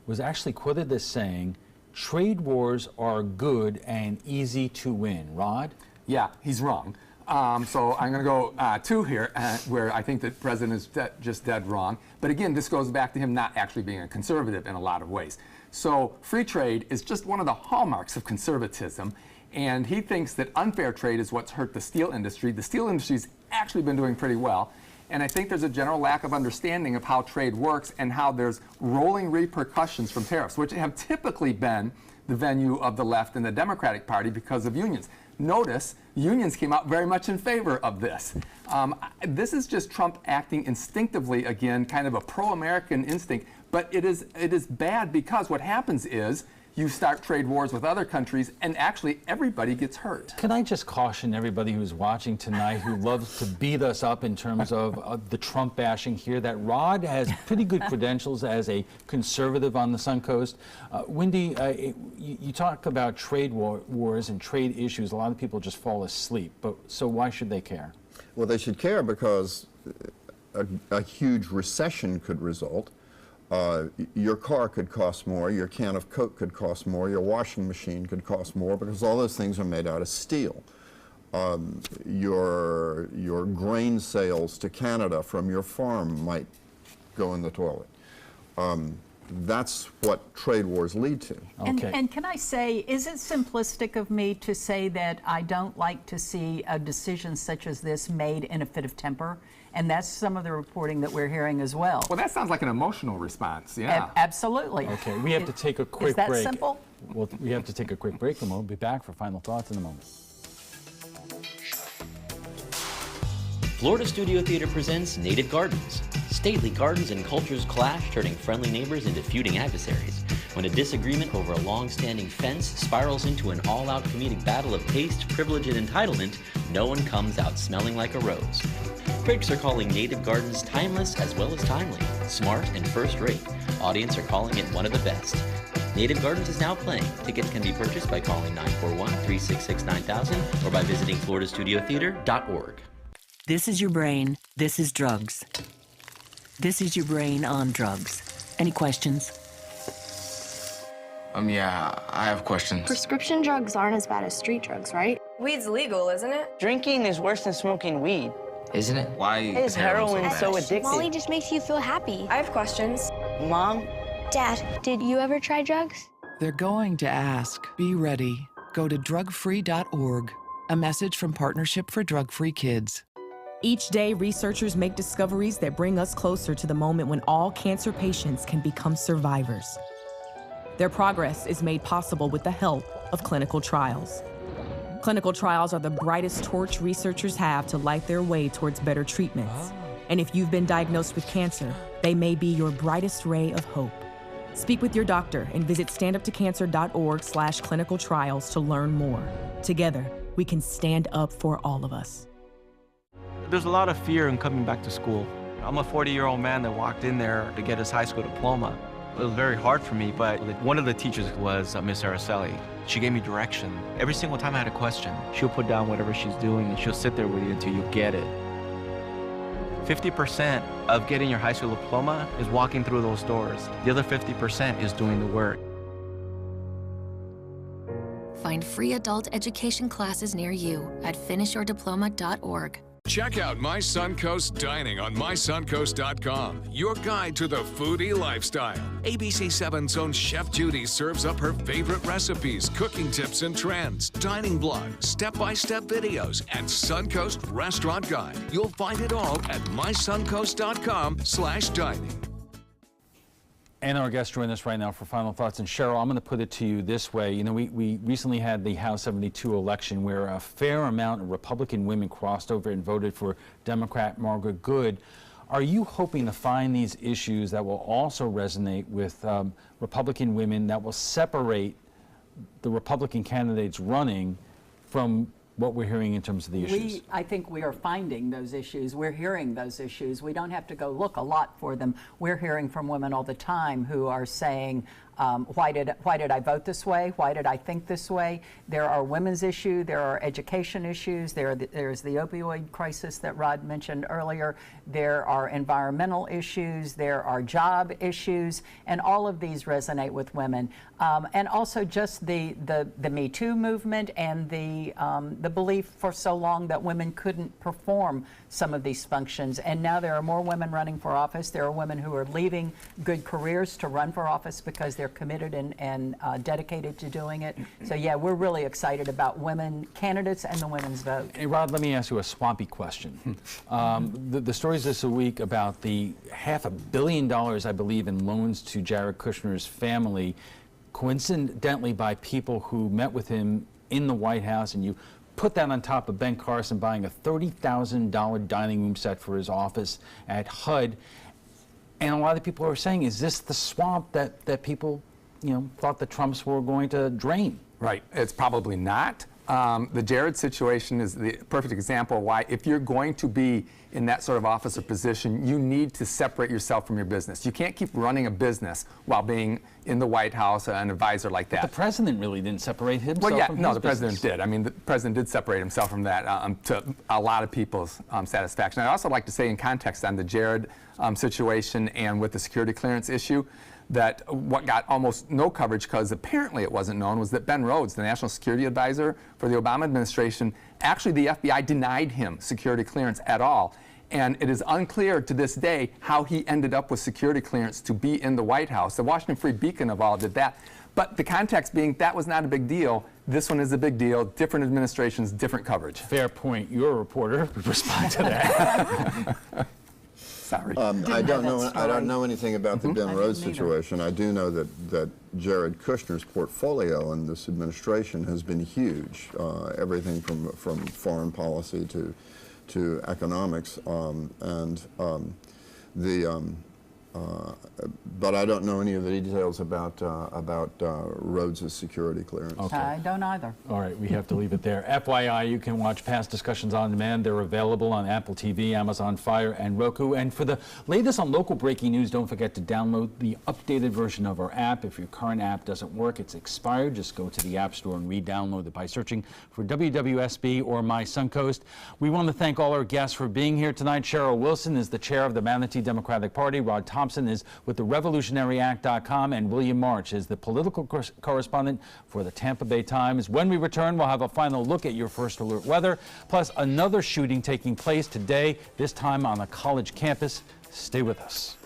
was actually quoted as saying, trade wars are good and easy to win. Rod? Yeah, he's wrong. So I'm going to go 2 here, where I think the president is just dead wrong. But again, this goes back to him not actually being a conservative in a lot of ways. So free trade is just one of the hallmarks of conservatism. And he thinks that unfair trade is what's hurt the steel industry. The steel industry's actually been doing pretty well. And I think there's a general lack of understanding of how trade works and how there's rolling repercussions from tariffs, which have typically been the venue of the left and the Democratic Party because of unions. Notice, unions came out very much in favor of this. This is just Trump acting instinctively again, kind of a pro-American instinct, but it is bad because what happens is you start trade wars with other countries, and actually everybody gets hurt. Can I just caution everybody who's watching tonight who loves to beat us up in terms of the Trump bashing here, that Rod has pretty good credentials as a conservative on the Suncoast. Wendy, you talk about trade wars and trade issues. A lot of people just fall asleep, but so why should they care? Well, they should care because a huge recession could result. Your car could cost more, your can of Coke could cost more, your washing machine could cost more because all those things are made out of steel. Your grain sales to Canada from your farm might go in the toilet. That's what trade wars lead to. Okay. And can I say, is it simplistic of me to say that I don't like to see a decision such as this made in a fit of temper? And that's some of the reporting that we're hearing as well. Well, that sounds like an emotional response, yeah. Absolutely. Okay, we have to take a quick break. Is that simple? Well, we have to take a quick break, and we'll be back for final thoughts in a moment. Florida Studio Theater presents Native Gardens. Stately gardens and cultures clash, turning friendly neighbors into feuding adversaries. When a disagreement over a long-standing fence spirals into an all-out comedic battle of taste, privilege, and entitlement, no one comes out smelling like a rose. Critics are calling Native Gardens timeless as well as timely, smart and first-rate. Audience are calling it one of the best. Native Gardens is now playing. Tickets can be purchased by calling 941-366-9000 or by visiting floridastudiotheater.org. This is your brain. This is drugs. This is your brain on drugs. Any questions? Yeah, I have questions. Prescription drugs aren't as bad as street drugs, right? Weed's legal, isn't it? Drinking is worse than smoking weed. Isn't it? Why is heroin so addictive? Molly just makes you feel happy. I have questions. Mom? Dad, did you ever try drugs? They're going to ask. Be ready. Go to drugfree.org. A message from Partnership for Drug-Free Kids. Each day, researchers make discoveries that bring us closer to the moment when all cancer patients can become survivors. Their progress is made possible with the help of clinical trials. Clinical trials are the brightest torch researchers have to light their way towards better treatments. And if you've been diagnosed with cancer, they may be your brightest ray of hope. Speak with your doctor and visit standuptocancer.org/clinical trials to learn more. Together, we can stand up for all of us. There's a lot of fear in coming back to school. I'm a 40-year-old man that walked in there to get his high school diploma. It was very hard for me, but one of the teachers was Miss Araceli. She gave me direction. Every single time I had a question, she'll put down whatever she's doing and she'll sit there with you until you get it. 50% of getting your high school diploma is walking through those doors. The other 50% is doing the work. Find free adult education classes near you at finishyourdiploma.org. Check out My Suncoast Dining on mysuncoast.com, your guide to the foodie lifestyle. ABC7's own Chef Judy serves up her favorite recipes, cooking tips and trends, dining blogs, step-by-step videos, and Suncoast Restaurant Guide. You'll find it all at mysuncoast.com/dining. And our guests join us right now for final thoughts. And Cheryl, I'm going to put it to you this way. You know, we recently had the House 72 election where a fair amount of Republican women crossed over and voted for Democrat Margaret Good. Are you hoping to find these issues that will also resonate with Republican women, that will separate the Republican candidates running from what we're hearing in terms of the issues? I think we are finding those issues. We're hearing those issues. We don't have to go look a lot for them. We're hearing from women all the time who are saying, why did I vote this way? Why did I think this way? There are women's issues, there are education issues, there's the opioid crisis that Rod mentioned earlier, there are environmental issues, there are job issues, and all of these resonate with women. And also just the Me Too movement and the belief for so long that women couldn't perform some of these functions. And now there are more women running for office. There are women who are leaving good careers to run for office because they're committed and dedicated to doing it. So yeah, we're really excited about women candidates and the women's vote. Hey Rod, let me ask you a swampy question. The stories this week about the $500 million, I believe, in loans to Jared Kushner's family, coincidentally by people who met with him in the White House, and you put that on top of Ben Carson buying a $30,000 dining room set for his office at HUD. And a lot of people are saying, is this the swamp that people, thought the Trumps were going to drain? Right. It's probably not. The Jared situation is the perfect example of why, if you're going to be in that sort of office or position, you need to separate yourself from your business. You can't keep running a business while being in the White House, an advisor like that. But the president really didn't separate himself from his the president did. I mean, the president did separate himself from that to a lot of people's satisfaction. I'd also like to say, in context on the Jared situation and with the security clearance issue, that what got almost no coverage, because apparently it wasn't known, was that Ben Rhodes, the national security advisor for the Obama administration, actually the FBI denied him security clearance at all. And it is unclear to this day how he ended up with security clearance to be in the White House. The Washington Free Beacon of all did that. But the context being that was not a big deal. This one is a big deal. Different administrations, different coverage. Fair point. You're a reporter. Respond to that. Sorry. I don't know anything about the Ben Rhodes situation. I do know that Jared Kushner's portfolio in this administration has been huge. Everything from foreign policy to economics, but I don't know any of the details about Rhodes' security clearance. Okay. I don't either. All right, we have to leave it there. FYI, you can watch past discussions on demand. They're available on Apple TV, Amazon Fire, and Roku. And for the latest on local breaking news, don't forget to download the updated version of our app. If your current app doesn't work, it's expired, just go to the App Store and re-download it by searching for WWSB or My Suncoast. We want to thank all our guests for being here tonight. Cheryl Wilson is the chair of the Manatee Democratic Party. Rod Thompson is with the RevolutionaryAct.com, and William March is the political correspondent for the Tampa Bay Times. When we return, we'll have a final look at your first alert weather, plus another shooting taking place today, this time on a college campus. Stay with us.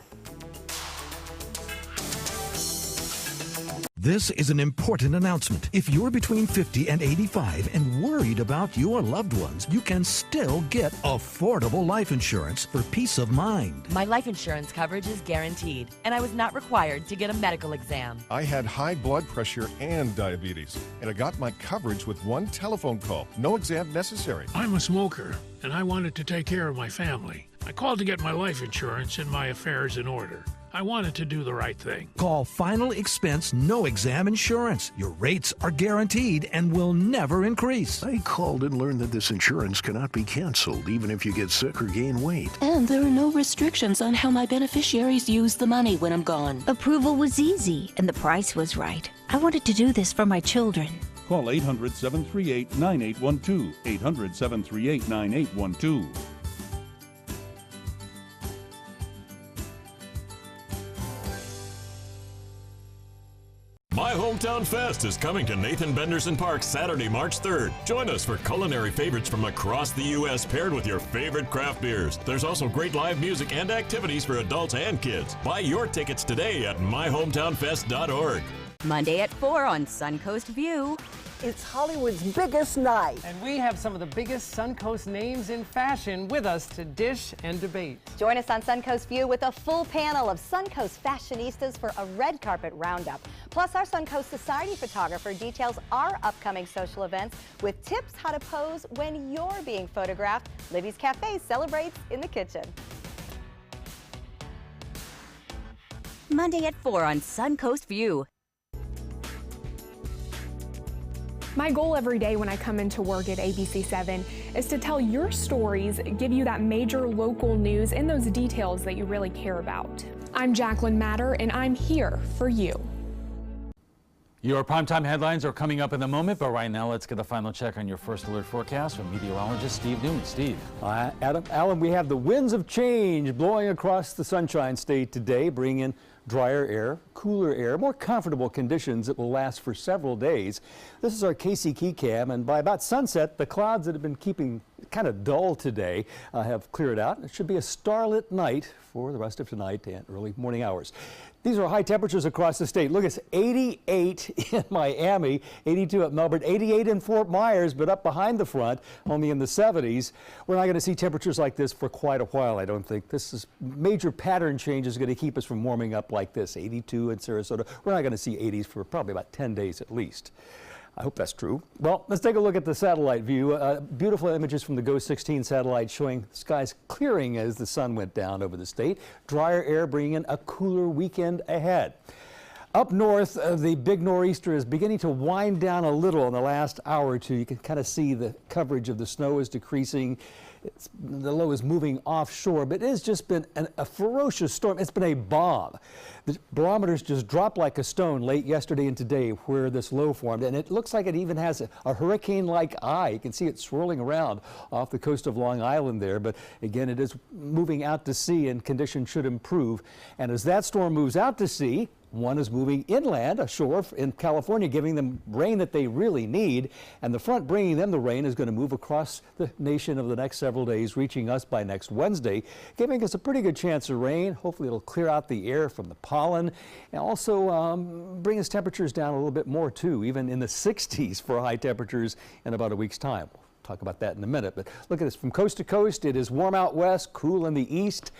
This is an important announcement. If you're between 50 and 85 and worried about your loved ones, you can still get affordable life insurance for peace of mind. My life insurance coverage is guaranteed, and I was not required to get a medical exam. I had high blood pressure and diabetes, and I got my coverage with one telephone call. No exam necessary. I'm a smoker, and I wanted to take care of my family. I called to get my life insurance and my affairs in order. I wanted to do the right thing. Call Final Expense No Exam Insurance. Your rates are guaranteed and will never increase. I called and learned that this insurance cannot be canceled even if you get sick or gain weight. And there are no restrictions on how my beneficiaries use the money when I'm gone. Approval was easy and the price was right. I wanted to do this for my children. Call 800-738-9812. 800-738-9812. My Hometown Fest is coming to Nathan Benderson Park Saturday, March 3rd. Join us for culinary favorites from across the U.S. paired with your favorite craft beers. There's also great live music and activities for adults and kids. Buy your tickets today at myhometownfest.org. Monday at 4 on Suncoast View. It's Hollywood's biggest night. And we have some of the biggest Suncoast names in fashion with us to dish and debate. Join us on Suncoast View with a full panel of Suncoast fashionistas for a red carpet roundup. Plus, our Suncoast Society photographer details our upcoming social events with tips how to pose when you're being photographed. Libby's Cafe celebrates in the kitchen. Monday at 4 on Suncoast View. My goal every day when I come into work at ABC7 is to tell your stories, give you that major local news and those details that you really care about. I'm Jacqueline Matter, and I'm here for you. Your primetime headlines are coming up in a moment, but right now let's get a final check on your first alert forecast from meteorologist Steve Newman. Steve. Alan, we have the winds of change blowing across the Sunshine State today, bringing in drier air, cooler air, more comfortable conditions that will last for several days. This is our KC Key Cam, and by about sunset, the clouds that have been keeping kind of dull today have cleared out. It should be a starlit night for the rest of tonight and early morning hours. These are high temperatures across the state. Look, it's 88 in Miami, 82 at Melbourne, 88 in Fort Myers, but up behind the front, only in the 70s. We're not going to see temperatures like this for quite a while, I don't think. This is major pattern change is going to keep us from warming up like this. 82 in Sarasota. We're not going to see 80s for probably about 10 days at least. I hope that's true. Well, let's take a look at the satellite view. Beautiful images from the GOES 16 satellite showing skies clearing as the sun went down over the state. Drier air bringing in a cooler weekend ahead. Up north, the big nor'easter is beginning to wind down a little in the last hour or two. You can kind of see the coverage of the snow is decreasing. The low is moving offshore, but it has just been a ferocious storm. It's been a bomb. The barometers just dropped like a stone late yesterday and today where this low formed, and it looks like it even has a hurricane-like eye. You can see it swirling around off the coast of Long Island there, but again, it is moving out to sea and conditions should improve. And as that storm moves out to sea, one is moving inland, ashore in California, giving them rain that they really need. And the front bringing them the rain is going to move across the nation over the next several days, reaching us by next Wednesday, giving us a pretty good chance of rain. Hopefully it'll clear out the air from the pollen and also bring us temperatures down a little bit more too, even in the 60s for high temperatures in about a week's time. We'll talk about that in a minute. But look at this, from coast to coast, it is warm out west, cool in the east.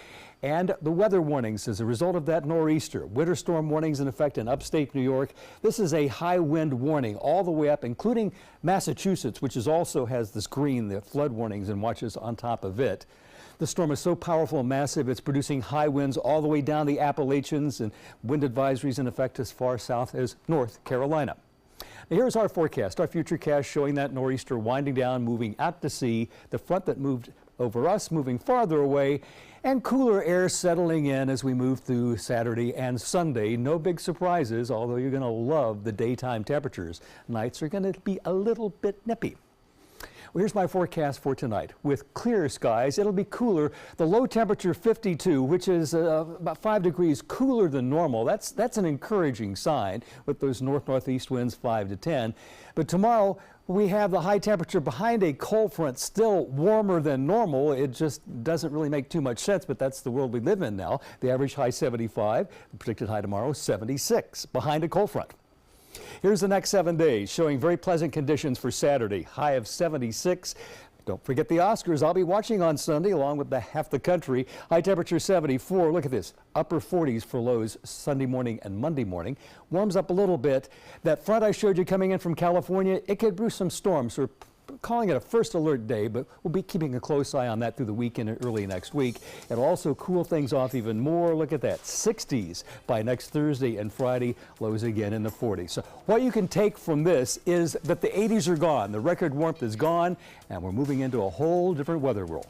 And the weather warnings as a result of that nor'easter. Winter storm warnings in effect in upstate New York. This is a high wind warning all the way up, including Massachusetts, which also has this green, the flood warnings and watches on top of it. The storm is so powerful and massive, it's producing high winds all the way down the Appalachians and wind advisories in effect as far south as North Carolina. Now here's our forecast, our futurecast showing that nor'easter winding down, moving out to sea, the front that moved over us moving farther away, and cooler air settling in as we move through Saturday and Sunday. No big surprises, although you're going to love the daytime temperatures. Nights are going to be a little bit nippy. Well, here's my forecast for tonight. With clear skies, it'll be cooler. The low temperature 52, which is about 5 degrees cooler than normal. That's an encouraging sign with those north-northeast winds 5 to 10. But tomorrow, we have the high temperature behind a cold front, still warmer than normal. It just doesn't really make too much sense, but that's the world we live in now. The average high 75, the predicted high tomorrow 76, behind a cold front. Here's the next 7 days, showing very pleasant conditions for Saturday, high of 76. Don't forget the Oscars. I'll be watching on Sunday along with half the country. High temperature 74. Look at this. Upper 40s for lows Sunday morning and Monday morning. Warms up a little bit. That front I showed you coming in from California, it could brew some storms. We're calling it a first alert day, but we'll be keeping a close eye on that through the weekend and early next week. It'll also cool things off even more. Look at that. 60s by next Thursday and Friday. Lows again in the 40s. So what you can take from this is that the 80s are gone. The record warmth is gone, and we're moving into a whole different weather world.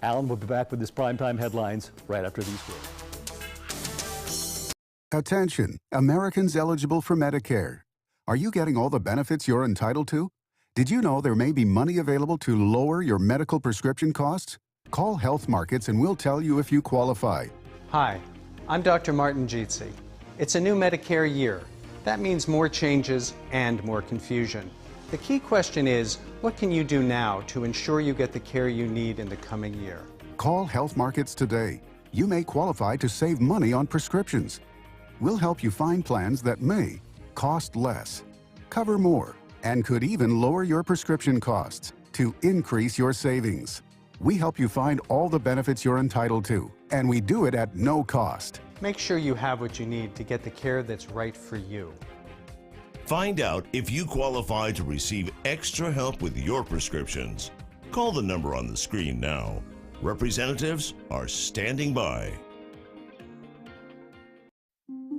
Alan will be back with his primetime headlines right after these words. Attention, Americans eligible for Medicare. Are you getting all the benefits you're entitled to? Did you know there may be money available to lower your medical prescription costs? Call Health Markets and we'll tell you if you qualify. Hi, I'm Dr. Martin Jeetsi. It's a new Medicare year. That means more changes and more confusion. The key question is, what can you do now to ensure you get the care you need in the coming year? Call Health Markets today. You may qualify to save money on prescriptions. We'll help you find plans that may cost less, cover more, and could even lower your prescription costs to increase your savings. We help you find all the benefits you're entitled to, and we do it at no cost. Make sure you have what you need to get the care that's right for you. Find out if you qualify to receive extra help with your prescriptions. Call the number on the screen now. Representatives are standing by.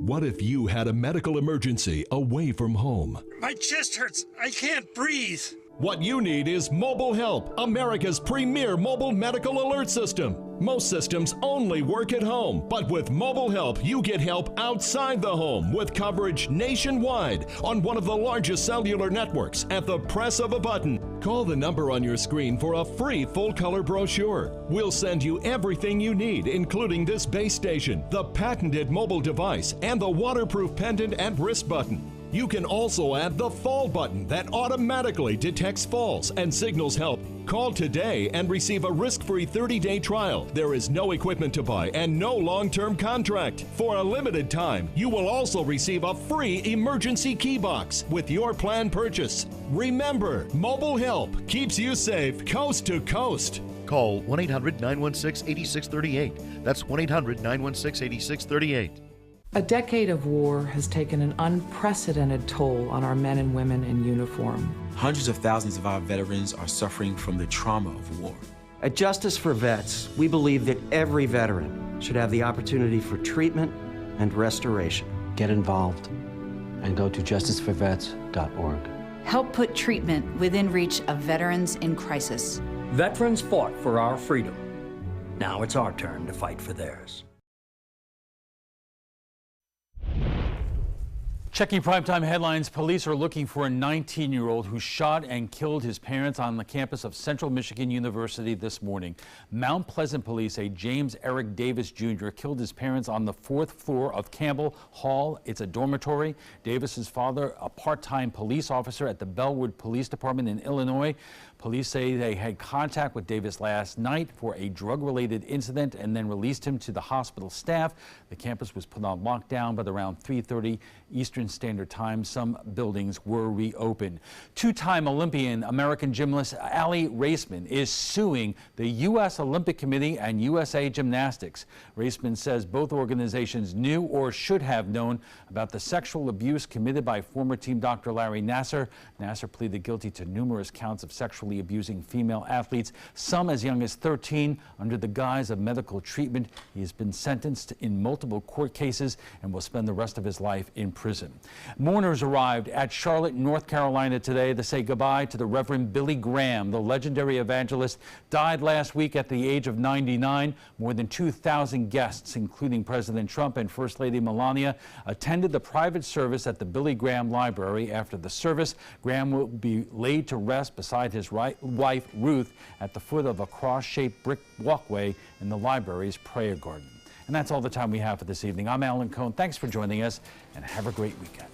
What if you had a medical emergency away from home? My chest hurts. I can't breathe. What you need is Mobile Help, America's premier mobile medical alert system. Most systems only work at home, but with Mobile Help, you get help outside the home with coverage nationwide on one of the largest cellular networks at the press of a button. Call the number on your screen for a free full-color brochure. We'll send you everything you need, including this base station, the patented mobile device, and the waterproof pendant and wrist button. You can also add the fall button that automatically detects falls and signals help. Call today and receive a risk-free 30-day trial. There is no equipment to buy and no long-term contract. For a limited time, you will also receive a free emergency key box with your plan purchase. Remember, Mobile Help keeps you safe coast to coast. Call 1-800-916-8638. That's 1-800-916-8638. A decade of war has taken an unprecedented toll on our men and women in uniform. Hundreds of thousands of our veterans are suffering from the trauma of war. At Justice for Vets, we believe that every veteran should have the opportunity for treatment and restoration. Get involved and go to justiceforvets.org. Help put treatment within reach of veterans in crisis. Veterans fought for our freedom. Now it's our turn to fight for theirs. Checking primetime headlines, police are looking for a 19-year-old who shot and killed his parents on the campus of Central Michigan University this morning. Mount Pleasant police say James Eric Davis Jr. killed his parents on the 4th floor of Campbell Hall. It's a dormitory. Davis's father, a part-time police officer at the Bellwood Police Department in Illinois. Police say they had contact with Davis last night for a drug-related incident and then released him to the hospital staff. The campus was put on lockdown, but around 3:30 Eastern Standard Time, some buildings were reopened. Two-time Olympian American gymnast Aly Raisman is suing the U.S. Olympic Committee and USA Gymnastics. Raisman says both organizations knew or should have known about the sexual abuse committed by former team Dr. Larry Nassar. Nassar pleaded guilty to numerous counts of sexually abusing female athletes, some as young as 13, under the guise of medical treatment. He has been sentenced in multiple court cases and will spend the rest of his life in prison. Mourners arrived at Charlotte, North Carolina today to say goodbye to the Reverend Billy Graham. The legendary evangelist died last week at the age of 99. More than 2,000 guests, including President Trump and First Lady Melania, attended the private service at the Billy Graham Library. After the service, Graham will be laid to rest beside his wife, Ruth, at the foot of a cross-shaped brick walkway in the library's prayer garden. And that's all the time we have for this evening. I'm Alan Cohn. Thanks for joining us, and have a great weekend.